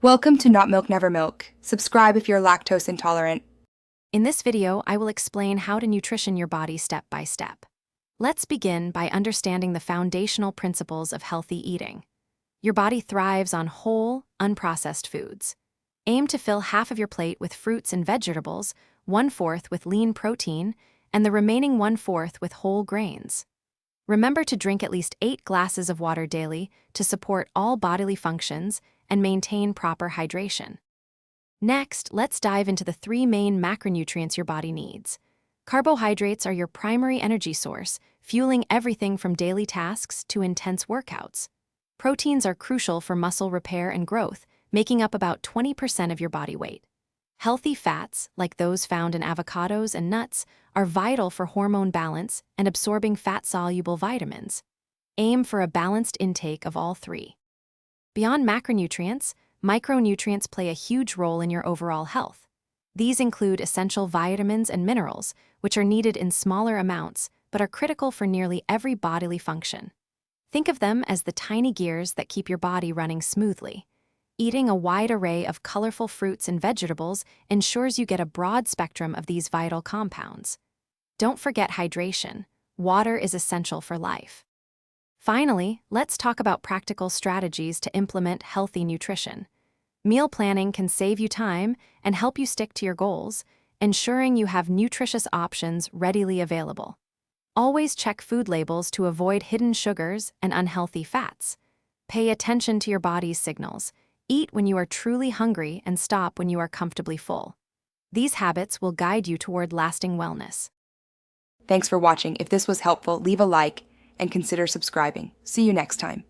Welcome to Not Milk Never Milk. Subscribe if you're lactose intolerant. In this video, I will explain how to nutrition your body step by step. Let's begin by understanding the foundational principles of healthy eating. Your body thrives on whole, unprocessed foods. Aim to fill half of your plate with fruits and vegetables, 1/4 with lean protein, and the remaining 1/4 with whole grains. Remember to drink at least 8 glasses of water daily to support all bodily functions and maintain proper hydration. Next, let's dive into the 3 main macronutrients your body needs. Carbohydrates are your primary energy source, fueling everything from daily tasks to intense workouts. Proteins are crucial for muscle repair and growth, making up about 20% of your body weight. Healthy fats, like those found in avocados and nuts, are vital for hormone balance and absorbing fat-soluble vitamins. Aim for a balanced intake of all 3. Beyond macronutrients, micronutrients play a huge role in your overall health. These include essential vitamins and minerals, which are needed in smaller amounts but are critical for nearly every bodily function. Think of them as the tiny gears that keep your body running smoothly. Eating a wide array of colorful fruits and vegetables ensures you get a broad spectrum of these vital compounds. Don't forget hydration. Water is essential for life. Finally, let's talk about practical strategies to implement healthy nutrition. Meal planning can save you time and help you stick to your goals, ensuring you have nutritious options readily available. Always check food labels to avoid hidden sugars and unhealthy fats. Pay attention to your body's signals. Eat when you are truly hungry and stop when you are comfortably full. These habits will guide you toward lasting wellness. Thanks for watching. If this was helpful, leave a like and consider subscribing. See you next time.